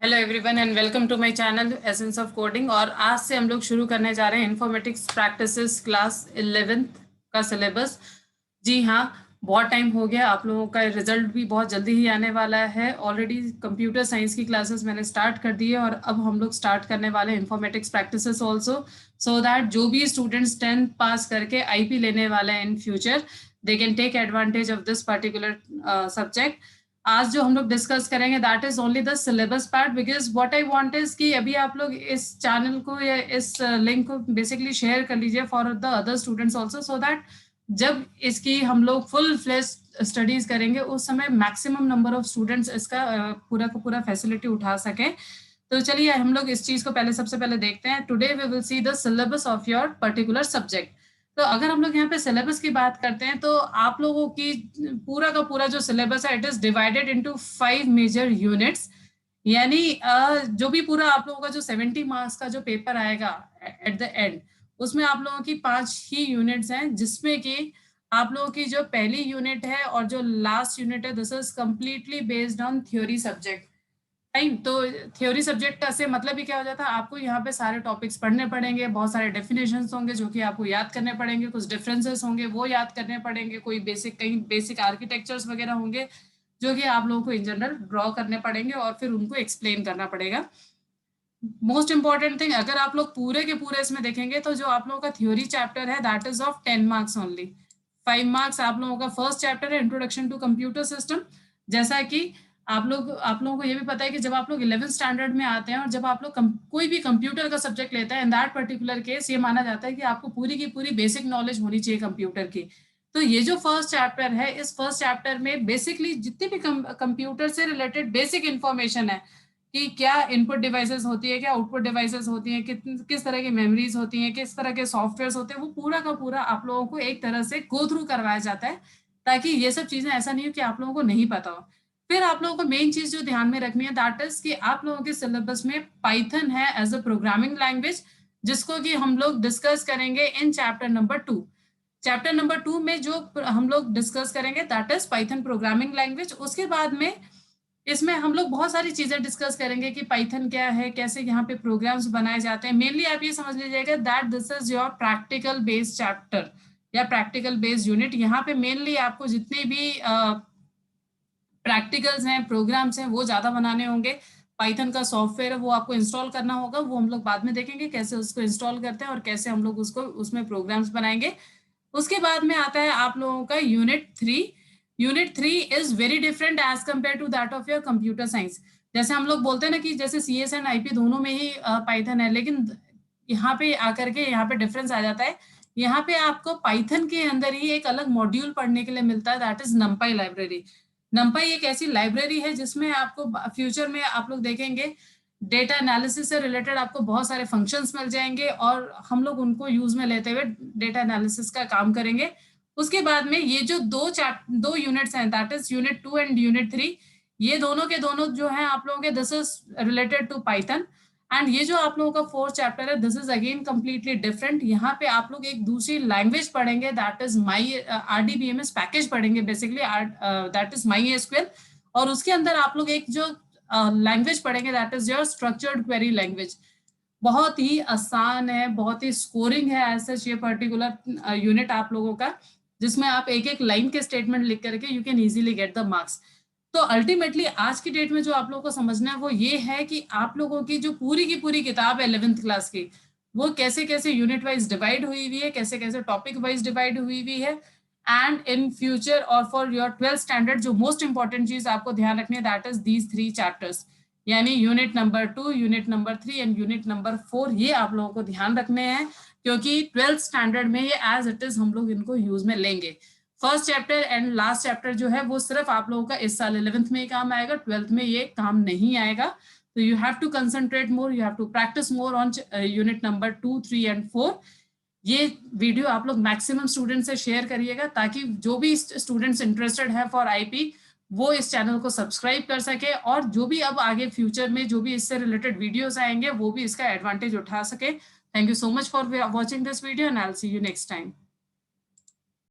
Hello everyone and welcome to my channel essence of coding. और आज से हम लोग शुरू करने जा रहे हैं इन्फॉर्मेटिक्स प्रैक्टिसेस क्लास 11th का सिलेबस। जी हाँ, बहुत टाइम हो गया, आप लोगों का रिजल्ट भी बहुत जल्दी ही आने वाला है। ऑलरेडी कंप्यूटर साइंस की क्लासेस मैंने स्टार्ट कर दी है और अब हम लोग स्टार्ट करने वाले हैं informatics practices also, so that जो भी स्टूडेंट्स 10th पास करके आईपी लेने वाले हैं in future, they can take advantage of this particular subject. आज जो हम लोग डिस्कस करेंगे that is only the syllabus part, because what I want is कि अभी आप लोग इस चैनल को या इस लिंक को बेसिकली शेयर कर लीजिए for the other students also, so that जब इसकी हम लोग फुल फ्लेज स्टडीज करेंगे उस समय मैक्सिमम नंबर ऑफ स्टूडेंट्स इसका पूरा का पूरा फैसिलिटी उठा सकें। तो चलिए हम लोग इस चीज को सबसे पहले देखते हैं। Today we will see the syllabus of your particular subject. तो अगर हम लोग यहाँ पे सिलेबस की बात करते हैं तो आप लोगों की पूरा का पूरा जो सिलेबस है it is divided into 5 major units. यानी जो भी पूरा आप लोगों का जो 70 मार्क्स का जो पेपर आएगा एट द एंड, उसमें आप लोगों की 5 ही यूनिट्स हैं, जिसमें कि आप लोगों की जो पहली यूनिट है और जो लास्ट यूनिट है this is completely based on theory subject. Time तो थ्योरी सब्जेक्ट का से मतलब ही क्या हो जाता है, आपको यहाँ पे सारे टॉपिक्स पढ़ने पड़ेंगे, बहुत सारे डेफिनेशंस होंगे जो कि आपको याद करने पड़ेंगे, कुछ डिफरेंसेस होंगे वो याद करने पड़ेंगे, कोई बेसिक कहीं बेसिक आर्किटेक्चर्स वगैरह होंगे जो कि आप लोगों को इन जनरल ड्रॉ करने पड़ेंगे और फिर उनको एक्सप्लेन करना पड़ेगा। मोस्ट इंपॉर्टेंट थिंग, अगर आप लोग पूरे के पूरे इसमें देखेंगे तो जो आप लोगों का थ्योरी चैप्टर है that is of 10 marks only. 5 marks आप लोगों का फर्स्ट चैप्टर है इंट्रोडक्शन टू कंप्यूटर सिस्टम। जैसा कि आप लोगों को ये भी पता है कि जब आप लोग 11th स्टैंडर्ड में आते हैं और जब आप लोग कोई भी कंप्यूटर का सब्जेक्ट लेते हैं, इन दैट पर्टिकुलर केस ये माना जाता है कि आपको पूरी की पूरी बेसिक नॉलेज होनी चाहिए कंप्यूटर की। तो ये जो फर्स्ट चैप्टर है, इस फर्स्ट चैप्टर में बेसिकली जितनी भी कंप्यूटर से रिलेटेड बेसिक इंफॉर्मेशन है कि क्या इनपुट डिवाइसेस होती है, क्या आउटपुट डिवाइसेस होती हैं, किस तरह की मेमोरीज होती हैं, किस तरह के सॉफ्टवेयर होते हैं, वो पूरा का पूरा आप लोगों को एक तरह से गो थ्रू करवाया जाता है, ताकि ये सब चीजें ऐसा नहीं हो कि आप लोगों को नहीं पता हो। फिर आप लोगों को मेन चीज जो ध्यान में रखनी है दैट इज कि आप लोगों के सिलेबस में पाइथन है एज अ प्रोग्रामिंग लैंग्वेज, जिसको कि हम लोग डिस्कस करेंगे in chapter number 2। Chapter number 2 में जो हम लोग डिस्कस करेंगे that is Python programming language. उसके बाद में इसमें हम लोग बहुत सारी चीजें डिस्कस करेंगे कि पाइथन क्या है, कैसे यहाँ पे प्रोग्राम्स बनाए जाते हैं। मेनली आप ये समझ लीजिएगा that this is your practical based chapter या प्रैक्टिकल बेस्ड यूनिट। यहाँ पे मेनली आपको जितने भी प्रैक्टिकल्स हैं, प्रोग्राम्स हैं, वो ज्यादा बनाने होंगे। पाइथन का सॉफ्टवेयर है वो आपको इंस्टॉल करना होगा, वो हम लोग बाद में देखेंगे कैसे उसको इंस्टॉल करते हैं और कैसे हम लोग उसको उसमें प्रोग्राम्स बनाएंगे। उसके बाद में आता है आप लोगों का unit 3। Unit 3 is very different as compared to that of your computer science. जैसे हम लोग बोलते हैं ना कि जैसे CS एंड IP दोनों में ही पाइथन है, लेकिन यहाँ पे आकर के यहाँ पे डिफरेंस आ जाता है। यहाँ पे आपको पाइथन के अंदर ही एक अलग मॉड्यूल पढ़ने के लिए मिलता है दैट इज नंपाई लाइब्रेरी। नंपाई एक ऐसी लाइब्रेरी है जिसमें आपको फ्यूचर में आप लोग देखेंगे डेटा एनालिसिस से रिलेटेड आपको बहुत सारे फंक्शंस मिल जाएंगे और हम लोग उनको यूज में लेते हुए डेटा एनालिसिस का काम करेंगे। उसके बाद में ये जो दो यूनिट्स हैं that is unit 2 and unit 3, ये दोनों के दोनों जो हैं आप लोगों के this is related to Python. And ये जो आप लोगों का फोर्थ चैप्टर है this is again completely different. यहाँ पे आप लोग एक दूसरी लैंग्वेज पढ़ेंगे that is my RDBMS package पढ़ेंगे बेसिकली, दैट इज MySQL। और उसके अंदर आप लोग एक जो लैंग्वेज पढ़ेंगे that is your structured query language. बहुत ही आसान है, बहुत ही स्कोरिंग है एज सच ये पर्टिकुलर यूनिट आप लोगों का, जिसमें आप एक एक लाइन के स्टेटमेंट लिख करके you can easily get the marks. तो अल्टीमेटली आज की डेट में जो आप लोगों को समझना है वो ये है कि आप लोगों की जो पूरी की पूरी किताब है 11th क्लास की, वो कैसे कैसे यूनिट वाइज डिवाइड हुई हुई है, कैसे कैसे टॉपिक वाइज डिवाइड हुई हुई है। एंड इन फ्यूचर और फॉर योर 12th स्टैंडर्ड जो मोस्ट इंपॉर्टेंट चीज आपको ध्यान रखनी है दैट इज दीज 3 चैप्टर्स, यानी unit number 2, unit number 3 and unit number 4। ये आप लोगों को ध्यान रखने हैं क्योंकि 12th स्टैंडर्ड में ये एज इट इज हम लोग इनको यूज में लेंगे। First chapter and last chapter जो है वो सिर्फ आप लोगों का इस साल 11th में ही काम आएगा, 12th में ये काम नहीं आएगा। तो you have to concentrate more, you have to practice more on unit number 2, 3 and 4। ये वीडियो आप लोग मैक्सिमम स्टूडेंट से शेयर करिएगा ताकि जो भी स्टूडेंट्स इंटरेस्टेड है फॉर IP वो इस चैनल को सब्सक्राइब कर सके और जो भी अब आगे फ्यूचर में जो भी इससे रिलेटेड वीडियोस आएंगे वो भी इसका एडवांटेज उठा सके। Thank you so much for watching this video and I will see you next time.